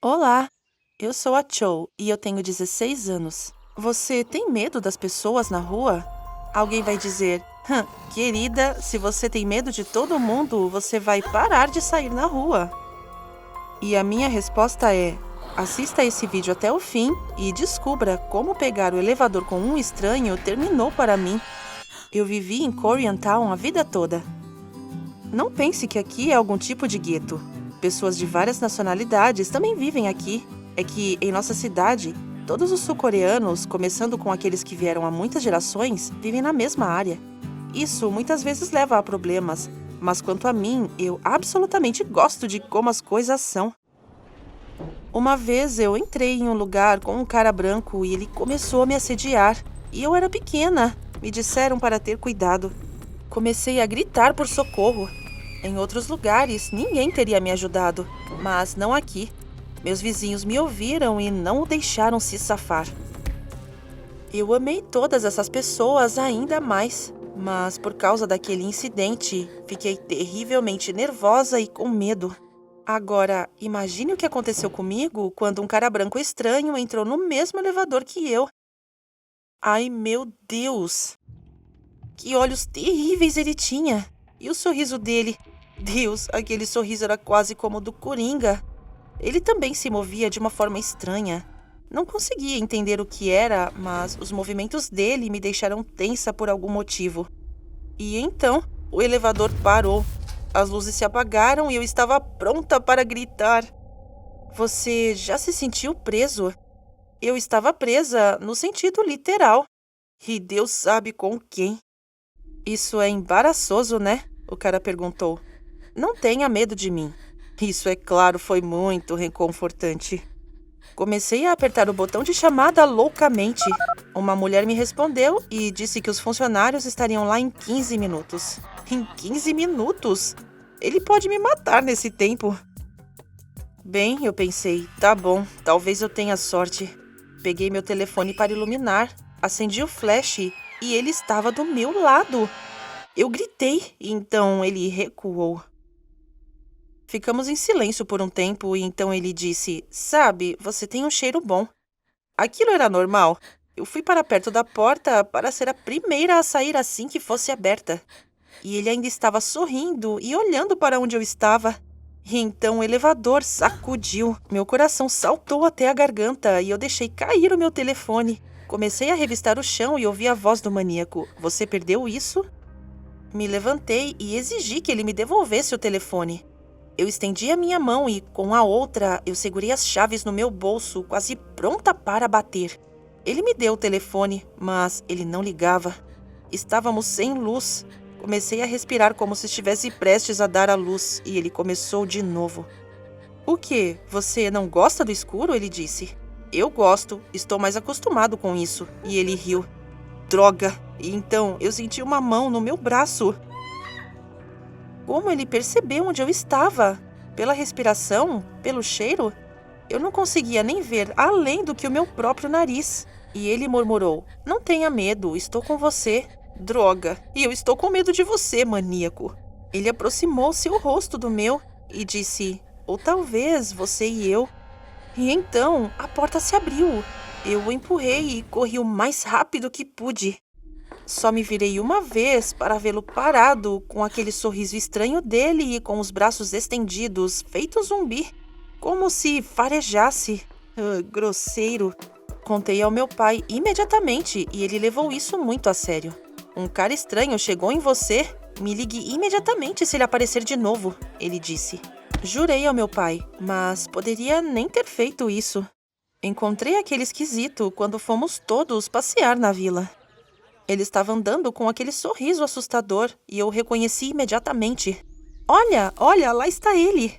Olá, eu sou a Cho e eu tenho 16 anos. Você tem medo das pessoas na rua? Alguém vai dizer, querida, se você tem medo de todo mundo, você vai parar de sair na rua. E a minha resposta é: assista esse vídeo até o fim e descubra como pegar o elevador com um estranho terminou para mim. Eu vivi em Koreatown a vida toda. Não pense que aqui é algum tipo de gueto. Pessoas de várias nacionalidades também vivem aqui. É que, em nossa cidade, todos os sul-coreanos, começando com aqueles que vieram há muitas gerações, vivem na mesma área. Isso muitas vezes leva a problemas, mas quanto a mim, eu absolutamente gosto de como as coisas são. Uma vez eu entrei em um lugar com um cara branco e ele começou a me assediar. E eu era pequena. Me disseram para ter cuidado. Comecei a gritar por socorro. Em outros lugares, ninguém teria me ajudado, mas não aqui. Meus vizinhos me ouviram e não o deixaram se safar. Eu amei todas essas pessoas ainda mais, mas por causa daquele incidente, fiquei terrivelmente nervosa e com medo. Agora, imagine o que aconteceu comigo quando um cara branco estranho entrou no mesmo elevador que eu. Ai, meu Deus! Que olhos terríveis ele tinha! E o sorriso dele? Deus, aquele sorriso era quase como o do Coringa. Ele também se movia de uma forma estranha. Não conseguia entender o que era, mas os movimentos dele me deixaram tensa por algum motivo. E então, o elevador parou. As luzes se apagaram e eu estava pronta para gritar. Você já se sentiu preso? Eu estava presa no sentido literal. E Deus sabe com quem. Isso é embaraçoso, né? O cara perguntou. Não tenha medo de mim. Isso, é claro, foi muito reconfortante. Comecei a apertar o botão de chamada loucamente. Uma mulher me respondeu e disse que os funcionários estariam lá em 15 minutos. Em 15 minutos? Ele pode me matar nesse tempo. Bem, eu pensei, tá bom, talvez eu tenha sorte. Peguei meu telefone para iluminar, acendi o flash e ele estava do meu lado. Eu gritei e então ele recuou. Ficamos em silêncio por um tempo e então ele disse, sabe, você tem um cheiro bom. Aquilo era normal. Eu fui para perto da porta para ser a primeira a sair assim que fosse aberta. E ele ainda estava sorrindo e olhando para onde eu estava. E então o elevador sacudiu. Meu coração saltou até a garganta e eu deixei cair o meu telefone. Comecei a revistar o chão e ouvi a voz do maníaco. Você perdeu isso? Me levantei e exigi que ele me devolvesse o telefone. Eu estendi a minha mão e, com a outra, eu segurei as chaves no meu bolso, quase pronta para bater. Ele me deu o telefone, mas ele não ligava. Estávamos sem luz. Comecei a respirar como se estivesse prestes a dar à luz, e ele começou de novo. O quê? Você não gosta do escuro? Ele disse. Eu gosto, estou mais acostumado com isso. E ele riu. Droga! E então eu senti uma mão no meu braço. Como ele percebeu onde eu estava? Pela respiração? Pelo cheiro? Eu não conseguia nem ver além do que o meu próprio nariz. E ele murmurou, não tenha medo, estou com você. Droga, e eu estou com medo de você, maníaco. Ele aproximou seu rosto do meu e disse, ou talvez você e eu. E então a porta se abriu. Eu o empurrei e corri o mais rápido que pude. Só me virei uma vez para vê-lo parado, com aquele sorriso estranho dele e com os braços estendidos, feito zumbi, como se farejasse. Grosseiro. Contei ao meu pai imediatamente e ele levou isso muito a sério. Um cara estranho chegou em você? Me ligue imediatamente se ele aparecer de novo, ele disse. Jurei ao meu pai, mas poderia nem ter feito isso. Encontrei aquele esquisito quando fomos todos passear na vila. Ele estava andando com aquele sorriso assustador e eu o reconheci imediatamente. Olha, olha, lá está ele!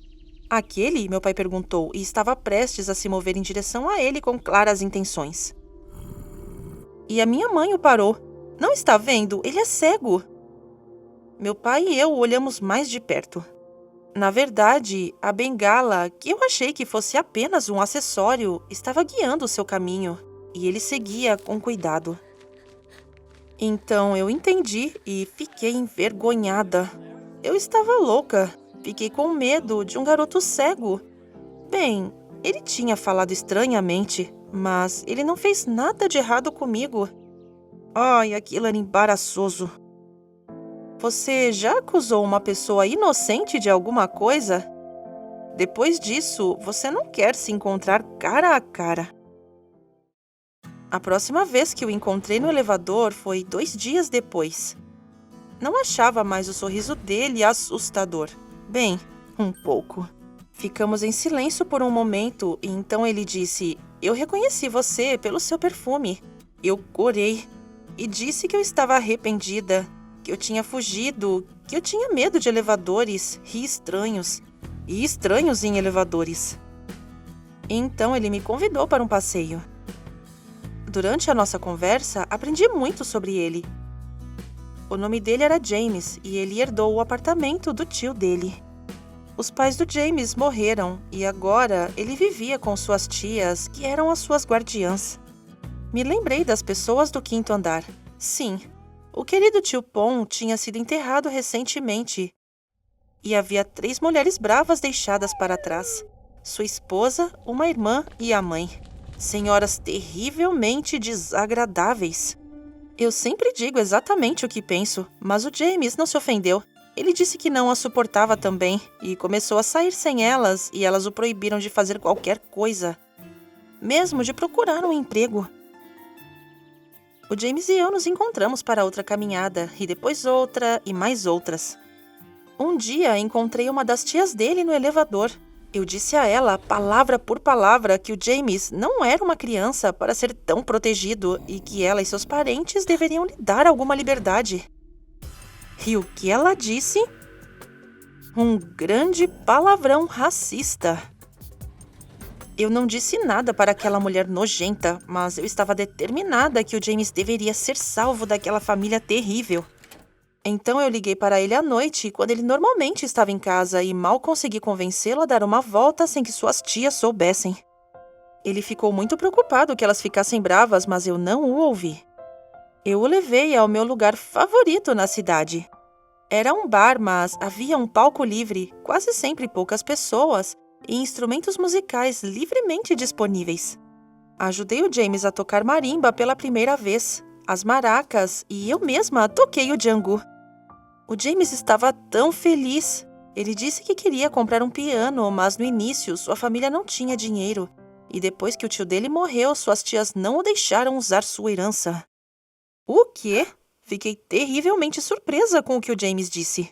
Aquele, meu pai perguntou, e estava prestes a se mover em direção a ele com claras intenções. E a minha mãe o parou. Não está vendo? Ele é cego. Meu pai e eu olhamos mais de perto. Na verdade, a bengala, que eu achei que fosse apenas um acessório, estava guiando o seu caminho, e ele seguia com cuidado. Então eu entendi e fiquei envergonhada. Eu estava louca. Fiquei com medo de um garoto cego. Bem, Ele tinha falado estranhamente, mas ele não fez nada de errado comigo. Ai, aquilo era embaraçoso. Você já acusou uma pessoa inocente de alguma coisa? Depois disso, você não quer se encontrar cara a cara. A próxima vez que o encontrei no elevador foi 2 dias depois. Não achava mais o sorriso dele assustador. Bem, um pouco. Ficamos em silêncio por um momento e então ele disse: "Eu reconheci você pelo seu perfume." Eu corei e disse que eu estava arrependida, que eu tinha fugido, que eu tinha medo de elevadores e estranhos em elevadores. Então ele me convidou para um passeio. Durante a nossa conversa, aprendi muito sobre ele. O nome dele era James e ele herdou o apartamento do tio dele. Os pais do James morreram e agora ele vivia com suas tias, que eram as suas guardiãs. Me lembrei das pessoas do 5º andar. Sim, o querido tio Pom tinha sido enterrado recentemente. E havia 3 mulheres bravas deixadas para trás. Sua esposa, uma irmã e a mãe. Senhoras terrivelmente desagradáveis. Eu sempre digo exatamente o que penso, mas o James não se ofendeu. Ele disse que não a suportava também e começou a sair sem elas e elas o proibiram de fazer qualquer coisa, mesmo de procurar um emprego. O James e eu nos encontramos para outra caminhada e depois outra e mais outras. Um dia encontrei uma das tias dele no elevador. Eu disse a ela, palavra por palavra, que o James não era uma criança para ser tão protegido e que ela e seus parentes deveriam lhe dar alguma liberdade. E o que ela disse? Um grande palavrão racista. Eu não disse nada para aquela mulher nojenta, mas eu estava determinada que o James deveria ser salvo daquela família terrível. Então eu liguei para ele à noite, quando ele normalmente estava em casa, e mal consegui convencê-lo a dar uma volta sem que suas tias soubessem. Ele ficou muito preocupado que elas ficassem bravas, mas eu não o ouvi. Eu o levei ao meu lugar favorito na cidade. Era um bar, mas havia um palco livre, quase sempre poucas pessoas, e instrumentos musicais livremente disponíveis. Ajudei o James a tocar marimba pela primeira vez, as maracas, e eu mesma toquei o jangu. O James estava tão feliz. Ele disse que queria comprar um piano, mas no início sua família não tinha dinheiro. E depois que o tio dele morreu, suas tias não o deixaram usar sua herança. O quê? Fiquei terrivelmente surpresa com o que o James disse.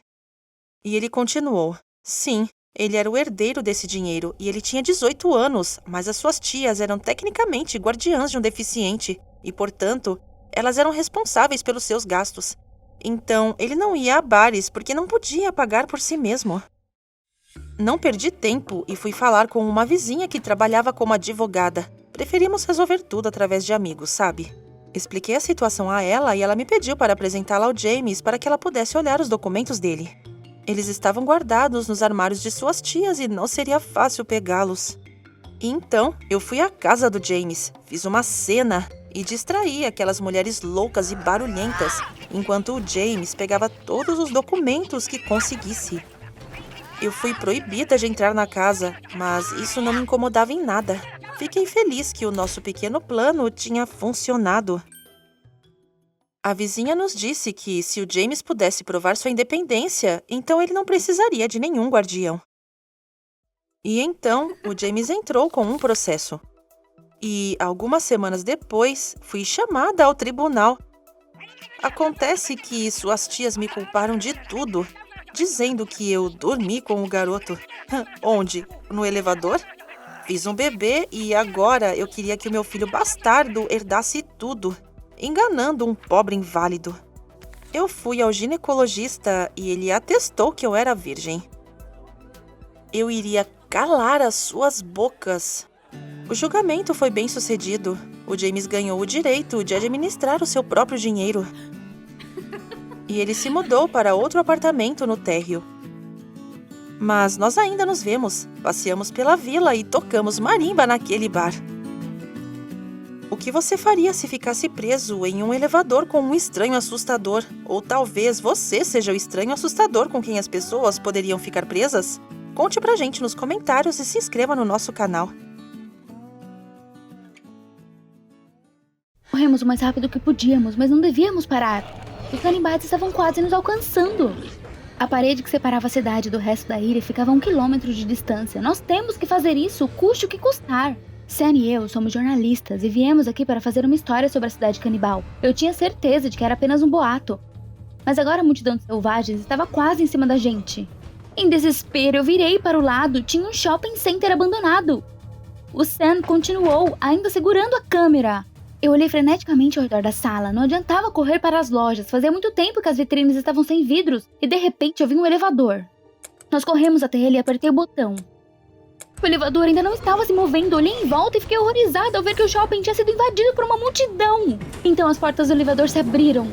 E ele continuou. Sim, ele era o herdeiro desse dinheiro e ele tinha 18 anos, mas as suas tias eram tecnicamente guardiãs de um deficiente e, portanto, elas eram responsáveis pelos seus gastos. Então, ele não ia a bares porque não podia pagar por si mesmo. Não perdi tempo e fui falar com uma vizinha que trabalhava como advogada. Preferimos resolver tudo através de amigos, sabe? Expliquei a situação a ela e ela me pediu para apresentá-la ao James para que ela pudesse olhar os documentos dele. Eles estavam guardados nos armários de suas tias e não seria fácil pegá-los. Então, eu fui à casa do James, fiz uma cena e distraí aquelas mulheres loucas e barulhentas, enquanto o James pegava todos os documentos que conseguisse. Eu fui proibida de entrar na casa, mas isso não me incomodava em nada. Fiquei feliz que o nosso pequeno plano tinha funcionado. A vizinha nos disse que, se o James pudesse provar sua independência, então ele não precisaria de nenhum guardião. E então, o James entrou com um processo. E, algumas semanas depois, fui chamada ao tribunal. Acontece que suas tias me culparam de tudo, dizendo que eu dormi com o garoto. Onde? No elevador? Fiz um bebê e agora eu queria que o meu filho bastardo herdasse tudo, enganando um pobre inválido. Eu fui ao ginecologista e ele atestou que eu era virgem. Eu iria calar as suas bocas. O julgamento foi bem sucedido. O James ganhou o direito de administrar o seu próprio dinheiro. E ele se mudou para outro apartamento no térreo. Mas nós ainda nos vemos, passeamos pela vila e tocamos marimba naquele bar. O que você faria se ficasse preso em um elevador com um estranho assustador? Ou talvez você seja o estranho assustador com quem as pessoas poderiam ficar presas? Conte pra gente nos comentários e se inscreva no nosso canal. Corremos o mais rápido que podíamos, mas não devíamos parar. Os canibais estavam quase nos alcançando. A parede que separava a cidade do resto da ilha ficava a 1 quilômetro de distância. Nós temos que fazer isso, custe o que custar. Sam e eu somos jornalistas e viemos aqui para fazer uma história sobre a cidade canibal. Eu tinha certeza de que era apenas um boato. Mas agora a multidão de selvagens estava quase em cima da gente. Em desespero, eu virei para o lado. Tinha um shopping center abandonado. O Sam continuou, ainda segurando a câmera. Eu olhei freneticamente ao redor da sala. Não adiantava correr para as lojas. Fazia muito tempo que as vitrines estavam sem vidros. E de repente eu vi um elevador. Nós corremos até ele e apertei o botão. O elevador ainda não estava se movendo. Olhei em volta e fiquei horrorizada ao ver que o shopping tinha sido invadido por uma multidão. Então as portas do elevador se abriram.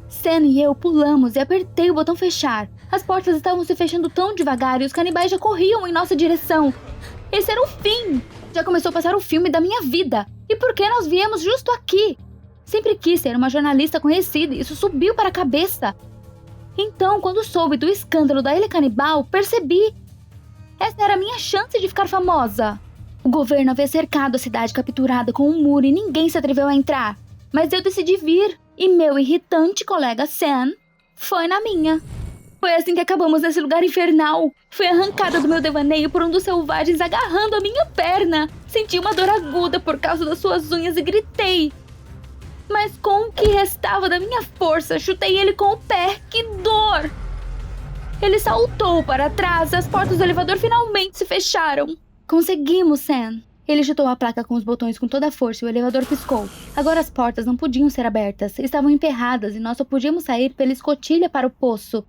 Sam e eu pulamos e apertei o botão fechar. As portas estavam se fechando tão devagar e os canibais já corriam em nossa direção. Esse era o fim. Já começou a passar o filme da minha vida. E por que nós viemos justo aqui? Sempre quis ser uma jornalista conhecida e isso subiu para a cabeça. Então, quando soube do escândalo da Ilha Canibal, percebi. Essa era a minha chance de ficar famosa. O governo havia cercado a cidade capturada com um muro e ninguém se atreveu a entrar. Mas eu decidi vir. E meu irritante colega Sam foi na minha. Foi assim que acabamos nesse lugar infernal. Fui arrancada do meu devaneio por um dos selvagens agarrando a minha perna. Senti uma dor aguda por causa das suas unhas e gritei. Mas com o que restava da minha força, chutei ele com o pé. Que dor! Ele saltou para trás e as portas do elevador finalmente se fecharam. Conseguimos, Sam. Ele chutou a placa com os botões com toda a força e o elevador piscou. Agora as portas não podiam ser abertas. Estavam emperradas e nós só podíamos sair pela escotilha para o poço.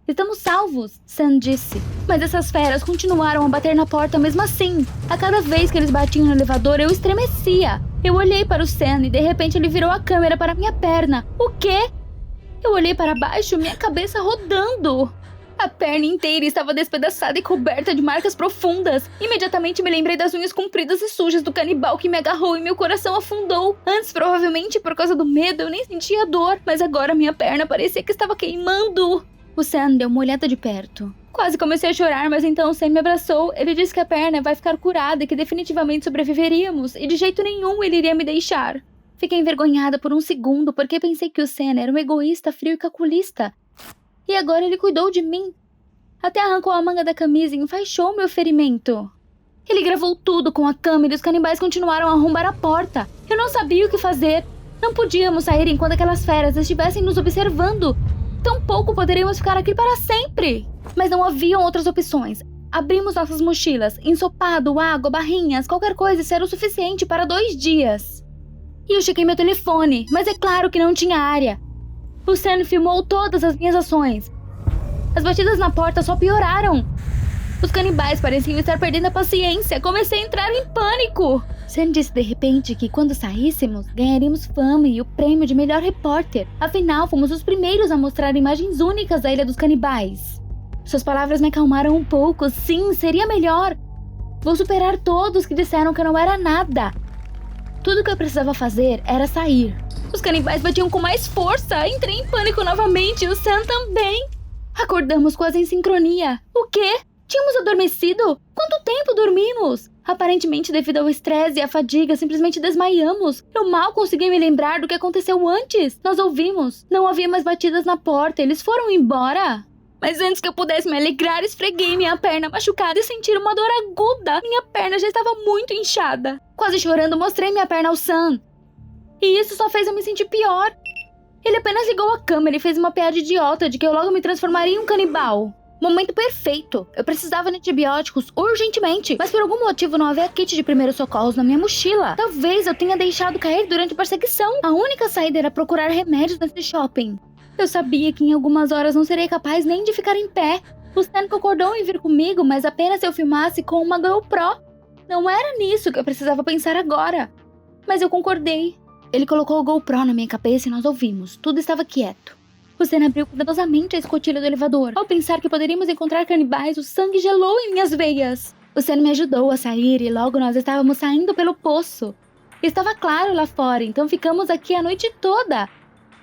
Estamos salvos, Sam disse. Mas essas feras continuaram a bater na porta mesmo assim. A cada vez que eles batiam no elevador, eu estremecia. Eu olhei para o Sam e de repente ele virou a câmera para minha perna. O quê? Eu olhei para baixo, minha cabeça rodando. A perna inteira estava despedaçada e coberta de marcas profundas. Imediatamente me lembrei das unhas compridas e sujas do canibal que me agarrou e meu coração afundou. Antes, provavelmente por causa do medo, eu nem sentia dor. Mas agora minha perna parecia que estava queimando. O Sam deu uma olhada de perto. Quase comecei a chorar, mas então o Sam me abraçou. Ele disse que a perna vai ficar curada e que definitivamente sobreviveríamos. E de jeito nenhum ele iria me deixar. Fiquei envergonhada por um segundo porque pensei que o Sam era um egoísta, frio e calculista. E agora ele cuidou de mim. Até arrancou a manga da camisa e enfaixou meu ferimento. Ele gravou tudo com a câmera e os canibais continuaram a arrombar a porta. Eu não sabia o que fazer. Não podíamos sair enquanto aquelas feras estivessem nos observando. Tampouco poderíamos ficar aqui para sempre. Mas não haviam outras opções. Abrimos nossas mochilas. Ensopado, água, barrinhas, qualquer coisa, isso era o suficiente para 2 dias. E eu chequei meu telefone, mas é claro que não tinha área. O Sam filmou todas as minhas ações. As batidas na porta só pioraram. Os canibais pareciam estar perdendo a paciência. Comecei a entrar em pânico. Sam disse de repente que quando saíssemos, ganharíamos fama e o prêmio de melhor repórter. Afinal, fomos os primeiros a mostrar imagens únicas da Ilha dos Canibais. Suas palavras me acalmaram um pouco. Sim, seria melhor. Vou superar todos que disseram que eu não era nada. Tudo que eu precisava fazer era sair. Os canibais batiam com mais força. Entrei em pânico novamente. O Sam também. Acordamos quase em sincronia. O quê? Tínhamos adormecido? Quanto tempo dormimos? Aparentemente, devido ao estresse e à fadiga, simplesmente desmaiamos. Eu mal consegui me lembrar do que aconteceu antes. Nós ouvimos. Não havia mais batidas na porta. Eles foram embora. Mas antes que eu pudesse me alegrar, esfreguei minha perna machucada e senti uma dor aguda. Minha perna já estava muito inchada. Quase chorando, mostrei minha perna ao Sam. E isso só fez eu me sentir pior. Ele apenas ligou a câmera e fez uma piada idiota de que eu logo me transformaria em um canibal. Momento perfeito. Eu precisava de antibióticos urgentemente, mas por algum motivo não havia kit de primeiros socorros na minha mochila. Talvez eu tenha deixado cair durante a perseguição. A única saída era procurar remédios nesse shopping. Eu sabia que em algumas horas não seria capaz nem de ficar em pé. O Stan concordou em vir comigo, mas apenas se eu filmasse com uma GoPro. Não era nisso que eu precisava pensar agora. Mas eu concordei. Ele colocou o GoPro na minha cabeça e nós ouvimos. Tudo estava quieto. O Stan abriu cuidadosamente a escotilha do elevador. Ao pensar que poderíamos encontrar canibais, o sangue gelou em minhas veias. O Stan me ajudou a sair e logo nós estávamos saindo pelo poço. Estava claro lá fora, então ficamos aqui a noite toda.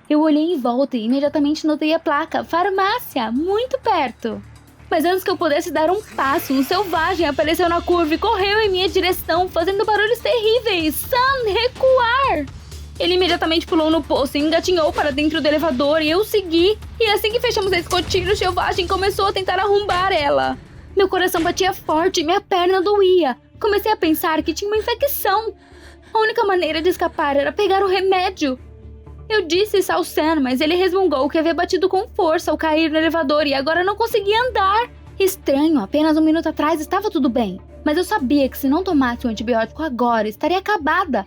Eu olhei em volta e imediatamente notei a placa farmácia, muito perto. Mas antes que eu pudesse dar um passo, um selvagem apareceu na curva e correu em minha direção, fazendo barulhos terríveis. Sam, recuar! Ele imediatamente pulou no poço e engatinhou para dentro do elevador e eu segui. E assim que fechamos a escotilha, o selvagem começou a tentar arrombar ela. Meu coração batia forte e minha perna doía. Comecei a pensar que tinha uma infecção. A única maneira de escapar era pegar o remédio. Eu disse isso ao Sam, mas ele resmungou que havia batido com força ao cair no elevador e agora não conseguia andar. Estranho, apenas um minuto atrás estava tudo bem. Mas eu sabia que se não tomasse o antibiótico agora, estaria acabada.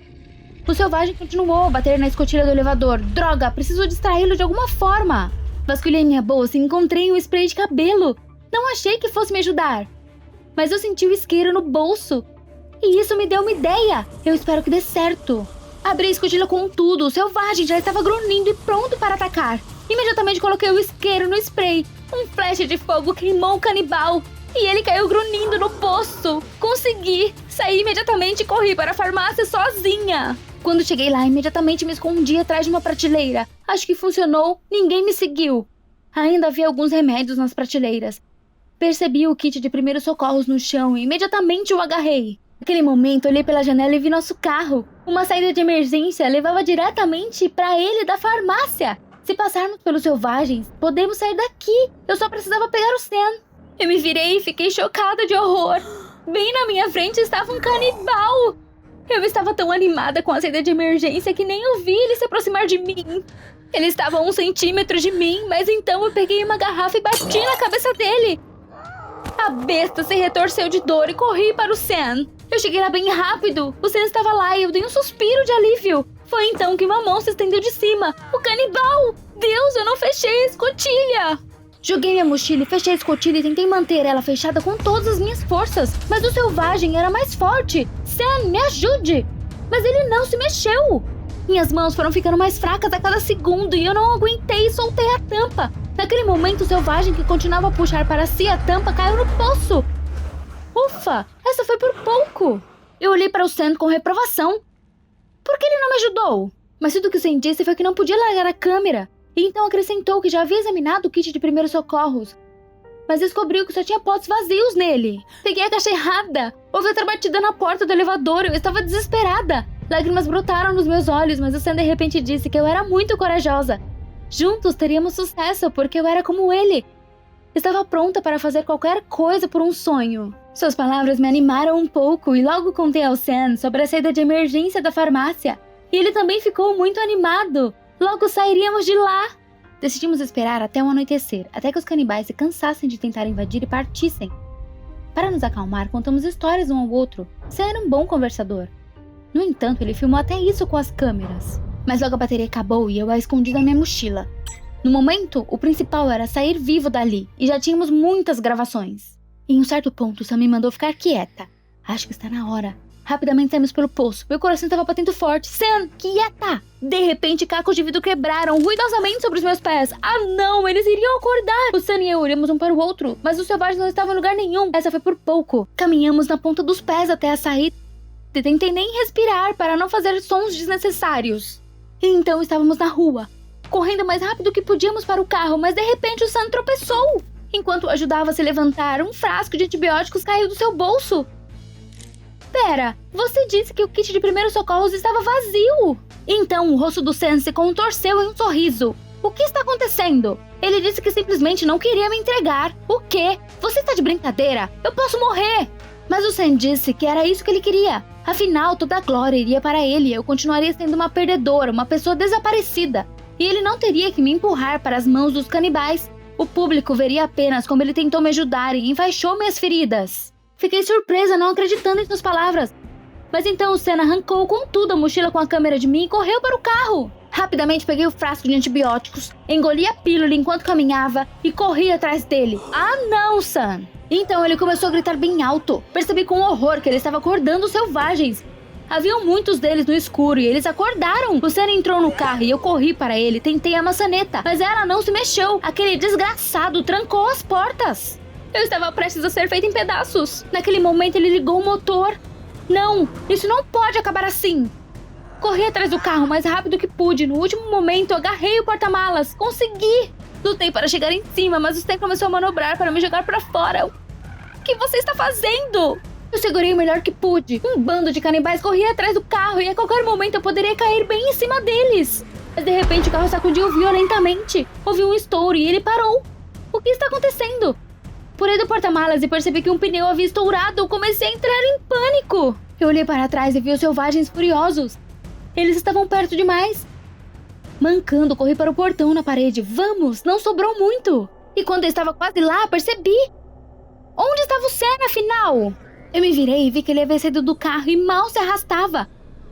O selvagem continuou a bater na escotilha do elevador. Droga, preciso distraí-lo de alguma forma. Vasculhei minha bolsa e encontrei um spray de cabelo. Não achei que fosse me ajudar, mas eu senti o isqueiro no bolso. E isso me deu uma ideia. Eu espero que dê certo. Abri a escotilha com tudo. O selvagem já estava grunhindo e pronto para atacar. Imediatamente coloquei o isqueiro no spray. Um flash de fogo queimou o canibal. E ele caiu grunhindo no poço. Consegui. Saí imediatamente e corri para a farmácia sozinha. Quando cheguei lá, imediatamente me escondi atrás de uma prateleira. Acho que funcionou. Ninguém me seguiu. Ainda havia alguns remédios nas prateleiras. Percebi o kit de primeiros socorros no chão e imediatamente o agarrei. Naquele momento, olhei pela janela e vi nosso carro. Uma saída de emergência levava diretamente para ele da farmácia. Se passarmos pelos selvagens, podemos sair daqui. Eu só precisava pegar o Sam. Eu me virei e fiquei chocada de horror. Bem na minha frente estava um canibal. Eu estava tão animada com a saída de emergência que nem ouvi ele se aproximar de mim. Ele estava a 1 centímetro de mim, mas então eu peguei uma garrafa e bati na cabeça dele. A besta se retorceu de dor e corri para o Sam. Eu cheguei lá bem rápido. O Sam estava lá e eu dei um suspiro de alívio. Foi então que uma mão se estendeu de cima. O canibal! Deus, eu não fechei a escotilha! Joguei minha mochila e fechei a escotilha e tentei manter ela fechada com todas as minhas forças. Mas o selvagem era mais forte. Sam, me ajude! Mas ele não se mexeu. Minhas mãos foram ficando mais fracas a cada segundo e eu não aguentei e soltei a tampa. Naquele momento, o selvagem que continuava a puxar para si a tampa caiu no poço. Ufa, essa foi por pouco. Eu olhei para o Sam com reprovação. Por que ele não me ajudou? Mas tudo que o Sam disse foi que não podia largar a câmera. E então acrescentou que já havia examinado o kit de primeiros socorros, mas descobriu que só tinha potes vazios nele. Peguei a caixa errada. Houve outra batida na porta do elevador. Eu estava desesperada. Lágrimas brotaram nos meus olhos, mas o Sam de repente disse que eu era muito corajosa. Juntos teríamos sucesso, porque eu era como ele. Estava pronta para fazer qualquer coisa por um sonho. Suas palavras me animaram um pouco e logo contei ao Sam sobre a saída de emergência da farmácia. E ele também ficou muito animado. Logo sairíamos de lá. Decidimos esperar até o anoitecer, até que os canibais se cansassem de tentar invadir e partissem. Para nos acalmar, contamos histórias um ao outro. Sam era um bom conversador. No entanto, ele filmou até isso com as câmeras. Mas logo a bateria acabou e eu a escondi na minha mochila. No momento, o principal era sair vivo dali, e já tínhamos muitas gravações. Em um certo ponto, Sam me mandou ficar quieta. Acho que está na hora. Rapidamente saímos pelo poço. Meu coração estava batendo forte. Sam, quieta! De repente, cacos de vidro quebraram ruidosamente sobre os meus pés. Ah, não! Eles iriam acordar! O Sam e eu olhamos um para o outro, mas os selvagens não estavam em lugar nenhum. Essa foi por pouco. Caminhamos na ponta dos pés até a saída. E tentei nem respirar para não fazer sons desnecessários. E então estávamos na rua, correndo o mais rápido que podíamos para o carro, mas de repente o Sam tropeçou. Enquanto o ajudava a se levantar, um frasco de antibióticos caiu do seu bolso. Pera, você disse que o kit de primeiros socorros estava vazio. Então o rosto do Sam se contorceu em um sorriso. O que está acontecendo? Ele disse que simplesmente não queria me entregar. O quê? Você está de brincadeira? Eu posso morrer. Mas o Sam disse que era isso que ele queria. Afinal, toda a glória iria para ele e eu continuaria sendo uma perdedora, uma pessoa desaparecida. E ele não teria que me empurrar para as mãos dos canibais. O público veria apenas como ele tentou me ajudar e enfaixou minhas feridas. Fiquei surpresa, não acreditando em suas palavras. Mas então o Sam arrancou com tudo a mochila com a câmera de mim e correu para o carro. Rapidamente peguei o frasco de antibióticos, engoli a pílula enquanto caminhava e corri atrás dele. Ah não, Sam! Então ele começou a gritar bem alto. Percebi com horror que ele estava acordando os selvagens. Haviam muitos deles no escuro e eles acordaram. O Sam entrou no carro e eu corri para ele, tentei a maçaneta, mas ela não se mexeu. Aquele desgraçado trancou as portas. Eu estava prestes a ser feita em pedaços. Naquele momento ele ligou o motor. Não, isso não pode acabar assim. Corri atrás do carro o mais rápido que pude. No último momento, agarrei o porta-malas. Consegui! Lutei para chegar em cima, mas o Sam começou a manobrar para me jogar para fora. O que você está fazendo? Eu segurei o melhor que pude. Um bando de canibais corria atrás do carro e a qualquer momento eu poderia cair bem em cima deles. Mas de repente o carro sacudiu violentamente. Houve um estouro e ele parou. O que está acontecendo? Pulei do porta-malas e percebi que um pneu havia estourado. Eu comecei a entrar em pânico. Eu olhei para trás e vi os selvagens furiosos. Eles estavam perto demais. Mancando, corri para o portão na parede. Vamos, não sobrou muito. E quando eu estava quase lá, percebi. Onde estava o Sam, afinal? Eu me virei e vi que ele havia saído do carro e mal se arrastava.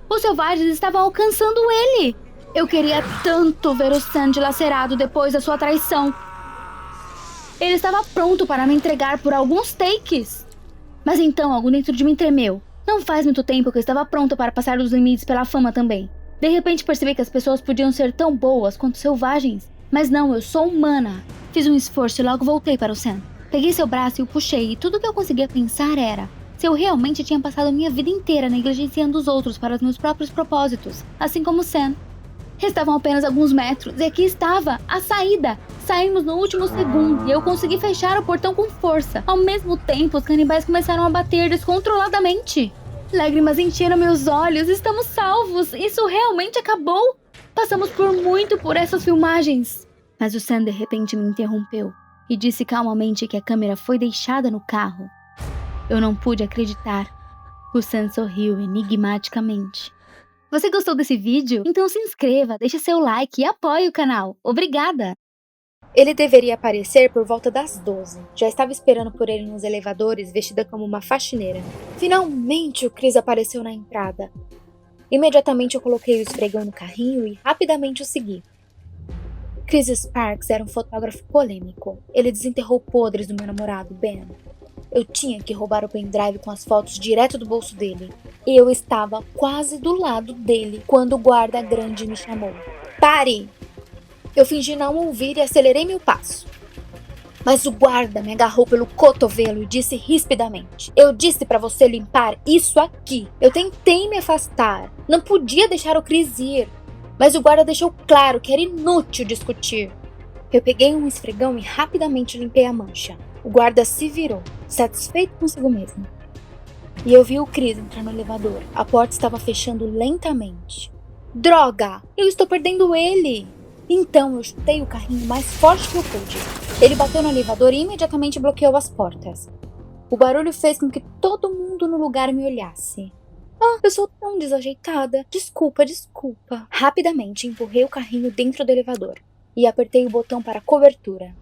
Os selvagens estavam alcançando ele. Eu queria tanto ver o Sam dilacerado depois da sua traição. Ele estava pronto para me entregar por alguns takes. Mas então algo dentro de mim tremeu. Não faz muito tempo que eu estava pronto para passar dos limites pela fama também. De repente percebi que as pessoas podiam ser tão boas quanto selvagens. Mas não, eu sou humana. Fiz um esforço e logo voltei para o Sam. Peguei seu braço e o puxei, e tudo que eu conseguia pensar era se eu realmente tinha passado minha vida inteira negligenciando os outros para os meus próprios propósitos, assim como Sam. Restavam apenas alguns metros, e aqui estava, a saída. Saímos no último segundo, e eu consegui fechar o portão com força. Ao mesmo tempo, os canibais começaram a bater descontroladamente. Lágrimas encheram meus olhos, estamos salvos, isso realmente acabou. Passamos por muito por essas filmagens. Mas o Sam de repente me interrompeu e disse calmamente que a câmera foi deixada no carro. Eu não pude acreditar. O Sam sorriu enigmaticamente. Você gostou desse vídeo? Então se inscreva, deixe seu like e apoie o canal. Obrigada! Ele deveria aparecer por volta das 12. Já estava esperando por ele nos elevadores, vestida como uma faxineira. Finalmente o Chris apareceu na entrada. Imediatamente eu coloquei o esfregão no carrinho e rapidamente o segui. Chris Sparks era um fotógrafo polêmico. Ele desenterrou podres do meu namorado, Ben. Eu tinha que roubar o pendrive com as fotos direto do bolso dele. E eu estava quase do lado dele quando o guarda grande me chamou. Pare! Eu fingi não ouvir e acelerei meu passo. Mas o guarda me agarrou pelo cotovelo e disse rispidamente: Eu disse pra você limpar isso aqui. Eu tentei me afastar. Não podia deixar o Chris ir. Mas o guarda deixou claro que era inútil discutir. Eu peguei um esfregão e rapidamente limpei a mancha. O guarda se virou, satisfeito consigo mesmo. E eu vi o Chris entrar no elevador. A porta estava fechando lentamente. Droga! Eu estou perdendo ele! Então eu chutei o carrinho mais forte que eu pude. Ele bateu no elevador e imediatamente bloqueou as portas. O barulho fez com que todo mundo no lugar me olhasse. Ah, eu sou tão desajeitada. Desculpa. Rapidamente empurrei o carrinho dentro do elevador e apertei o botão para cobertura.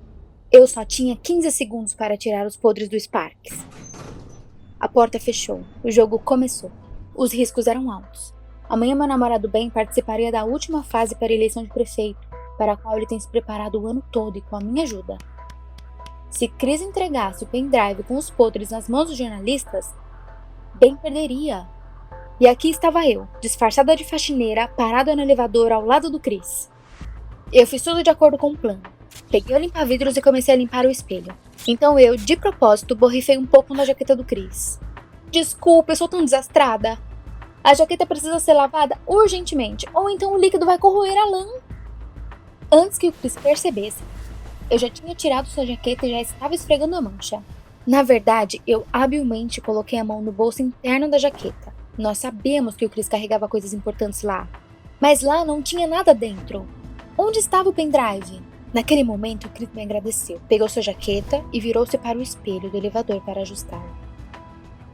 Eu só tinha 15 segundos para tirar os podres do Sparks. A porta fechou. O jogo começou. Os riscos eram altos. Amanhã meu namorado Ben participaria da última fase para a eleição de prefeito, para a qual ele tem se preparado o ano todo e com a minha ajuda. Se Chris entregasse o pendrive com os podres nas mãos dos jornalistas, Ben perderia. E aqui estava eu, disfarçada de faxineira, parada no elevador ao lado do Chris. Eu fiz tudo de acordo com o plano. Peguei o limpa-vidros e comecei a limpar o espelho. Então eu, de propósito, borrifei um pouco na jaqueta do Chris. Desculpa, eu sou tão desastrada. A jaqueta precisa ser lavada urgentemente, ou então o líquido vai corroer a lã. Antes que o Chris percebesse, eu já tinha tirado sua jaqueta e já estava esfregando a mancha. Na verdade, eu habilmente coloquei a mão no bolso interno da jaqueta. Nós sabíamos que o Chris carregava coisas importantes lá. Mas lá não tinha nada dentro. Onde estava o pendrive? Naquele momento, o Chris me agradeceu. Pegou sua jaqueta e virou-se para o espelho do elevador para ajustar.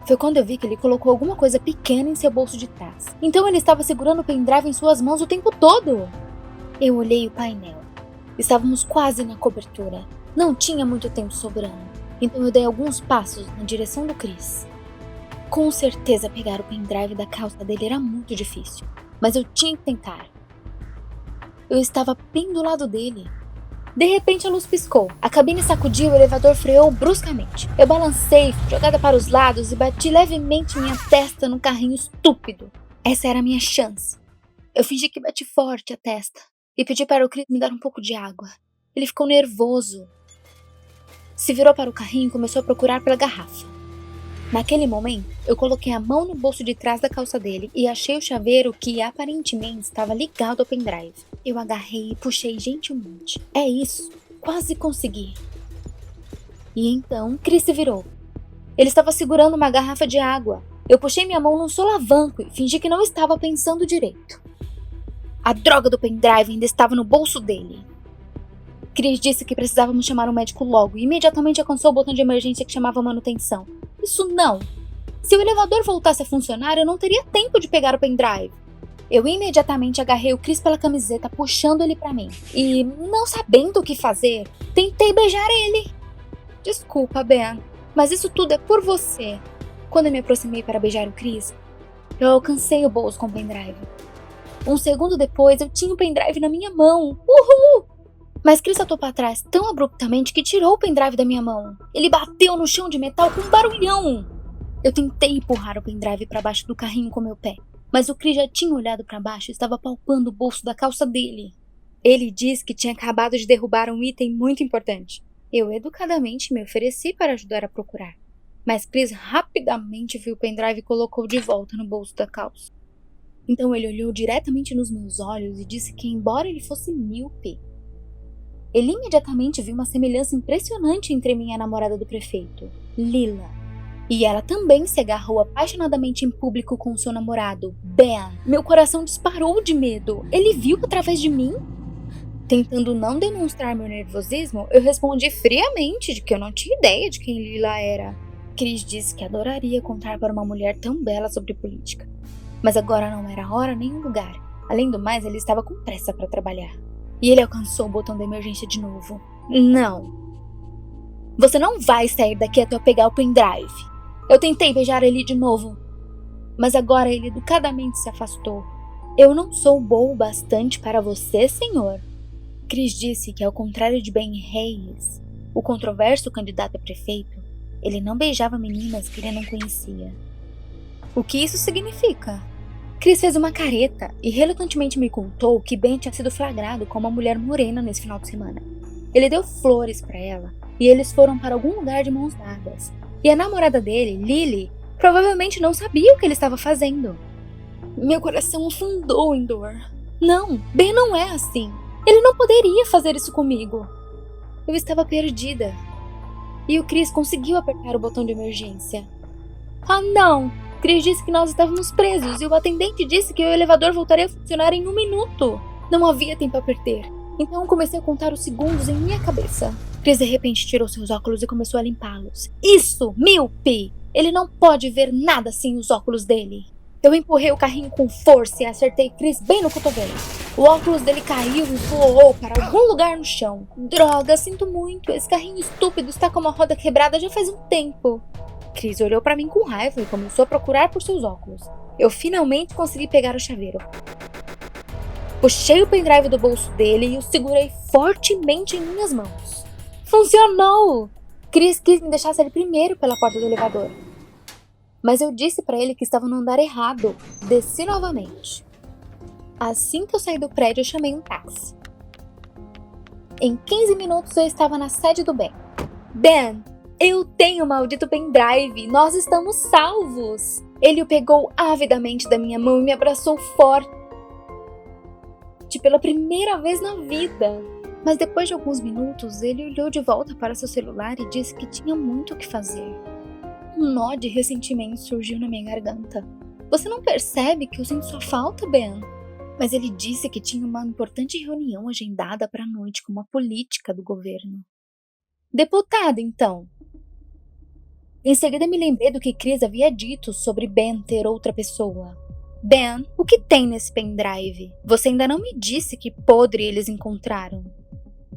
Foi quando eu vi que ele colocou alguma coisa pequena em seu bolso de trás. Então ele estava segurando o pendrive em suas mãos o tempo todo. Eu olhei o painel. Estávamos quase na cobertura. Não tinha muito tempo sobrando. Então eu dei alguns passos na direção do Chris. Com certeza pegar o pendrive da calça dele era muito difícil. Mas eu tinha que tentar. Eu estava bem do lado dele. De repente a luz piscou. A cabine sacudiu e o elevador freou bruscamente. Eu balancei, jogada para os lados e bati levemente minha testa num carrinho estúpido. Essa era a minha chance. Eu fingi que bati forte a testa e pedi para o Chris me dar um pouco de água. Ele ficou nervoso. Se virou para o carrinho e começou a procurar pela garrafa. Naquele momento, eu coloquei a mão no bolso de trás da calça dele e achei o chaveiro que aparentemente estava ligado ao pendrive. Eu agarrei e puxei gentilmente. É isso, quase consegui. E então, Chris se virou. Ele estava segurando uma garrafa de água. Eu puxei minha mão num solavanco e fingi que não estava pensando direito. A droga do pendrive ainda estava no bolso dele. Chris disse que precisávamos chamar um médico logo e imediatamente alcançou o botão de emergência que chamava manutenção. Isso não! Se o elevador voltasse a funcionar, eu não teria tempo de pegar o pendrive. Eu imediatamente agarrei o Chris pela camiseta, puxando ele pra mim. E, não sabendo o que fazer, tentei beijar ele. Desculpa, Ben, mas isso tudo é por você. Quando eu me aproximei para beijar o Chris, eu alcancei o bolso com o pendrive. Um segundo depois, eu tinha o pendrive na minha mão. Uhul! Mas Chris saltou para trás tão abruptamente que tirou o pendrive da minha mão. Ele bateu no chão de metal com um barulhão. Eu tentei empurrar o pendrive para baixo do carrinho com meu pé, mas o Chris já tinha olhado para baixo e estava palpando o bolso da calça dele. Ele disse que tinha acabado de derrubar um item muito importante. Eu educadamente me ofereci para ajudar a procurar, mas Chris rapidamente viu o pendrive e colocou de volta no bolso da calça. Então ele olhou diretamente nos meus olhos e disse que, embora ele fosse míope, ele imediatamente viu uma semelhança impressionante entre mim e a namorada do prefeito, Lila. E ela também se agarrou apaixonadamente em público com seu namorado, Ben. Meu coração disparou de medo. Ele viu através de mim? Tentando não demonstrar meu nervosismo, eu respondi friamente de que eu não tinha ideia de quem Lila era. Chris disse que adoraria contar para uma mulher tão bela sobre política. Mas agora não era hora nem lugar. Além do mais, ele estava com pressa para trabalhar. E ele alcançou o botão da emergência de novo. Não. Você não vai sair daqui até eu pegar o pendrive. Eu tentei beijar ele de novo, mas agora ele educadamente se afastou. Eu não sou boa o bastante para você, senhor. Chris disse que, ao contrário de Ben Reyes, o controverso candidato a prefeito, ele não beijava meninas que ele não conhecia. O que isso significa? Chris fez uma careta e relutantemente me contou que Ben tinha sido flagrado com uma mulher morena nesse final de semana. Ele deu flores para ela e eles foram para algum lugar de mãos dadas. E a namorada dele, Lily, provavelmente não sabia o que ele estava fazendo. Meu coração afundou em dor. Não, Ben não é assim. Ele não poderia fazer isso comigo. Eu estava perdida. E o Chris conseguiu apertar o botão de emergência. Ah, não! Chris disse que nós estávamos presos e o atendente disse que o elevador voltaria a funcionar em 1 minuto. Não havia tempo a perder. Então comecei a contar os segundos em minha cabeça. Chris de repente tirou seus óculos e começou a limpá-los. Isso, míope! Ele não pode ver nada sem os óculos dele. Eu empurrei o carrinho com força e acertei Chris bem no cotovelo. O óculos dele caiu e voou para algum lugar no chão. Droga, sinto muito. Esse carrinho estúpido está com uma roda quebrada já faz um tempo. Chris olhou para mim com raiva e começou a procurar por seus óculos. Eu finalmente consegui pegar o chaveiro. Puxei o pendrive do bolso dele e o segurei fortemente em minhas mãos. Funcionou! Chris quis me deixar sair primeiro pela porta do elevador. Mas eu disse para ele que estava no andar errado. Desci novamente. Assim que eu saí do prédio, eu chamei um táxi. Em 15 minutos eu estava na sede do Ben. Ben, eu tenho o maldito pendrive. Nós estamos salvos. Ele o pegou avidamente da minha mão e me abraçou forte. Pela primeira vez na vida. Mas depois de alguns minutos, ele olhou de volta para seu celular e disse que tinha muito o que fazer. Um nó de ressentimento surgiu na minha garganta. Você não percebe que eu sinto sua falta, Ben? Mas ele disse que tinha uma importante reunião agendada para a noite com uma política do governo. Deputada, então. Em seguida me lembrei do que Chris havia dito sobre Ben ter outra pessoa. Ben, o que tem nesse pendrive? Você ainda não me disse que podre eles encontraram.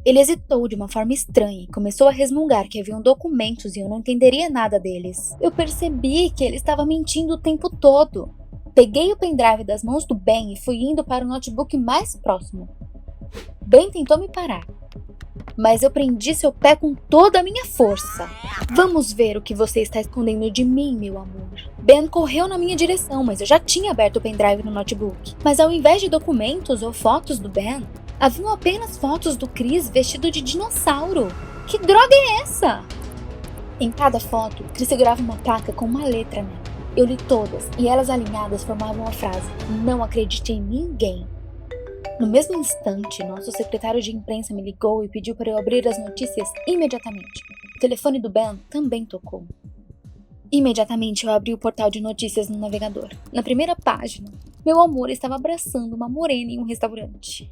Ele hesitou de uma forma estranha e começou a resmungar que haviam documentos e eu não entenderia nada deles. Eu percebi que ele estava mentindo o tempo todo. Peguei o pendrive das mãos do Ben e fui indo para o notebook mais próximo. Ben tentou me parar, mas eu prendi seu pé com toda a minha força. Vamos ver o que você está escondendo de mim, meu amor. Ben correu na minha direção, mas eu já tinha aberto o pendrive no notebook. Mas ao invés de documentos ou fotos do Ben, haviam apenas fotos do Chris vestido de dinossauro. Que droga é essa? Em cada foto, Chris segurava uma placa com uma letra nela. Eu li todas e elas alinhadas formavam a frase: não acredite em ninguém. No mesmo instante, nosso secretário de imprensa me ligou e pediu para eu abrir as notícias imediatamente. O telefone do Ben também tocou. Imediatamente eu abri o portal de notícias no navegador. Na primeira página, meu amor estava abraçando uma morena em um restaurante.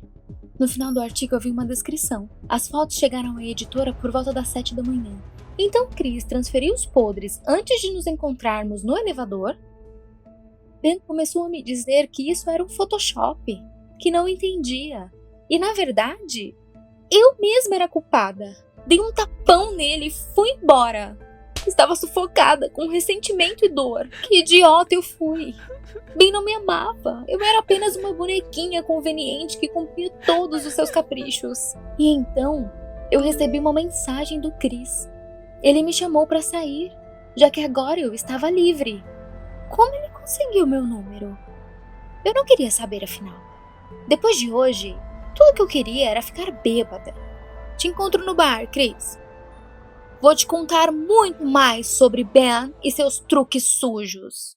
No final do artigo eu vi uma descrição. As fotos chegaram à editora por volta das 7 da manhã. Então Chris transferiu os podres antes de nos encontrarmos no elevador. Ben começou a me dizer que isso era um Photoshop, que não entendia. E na verdade, eu mesma era culpada. Dei um tapão nele e fui embora. Estava sufocada com ressentimento e dor. Que idiota eu fui. Ben não me amava. Eu era apenas uma bonequinha conveniente que cumpria todos os seus caprichos. E então, eu recebi uma mensagem do Chris. Ele me chamou para sair, já que agora eu estava livre. Como ele conseguiu meu número? Eu não queria saber, afinal. Depois de hoje, tudo que eu queria era ficar bêbada. Te encontro no bar, Chris. Vou te contar muito mais sobre Ben e seus truques sujos.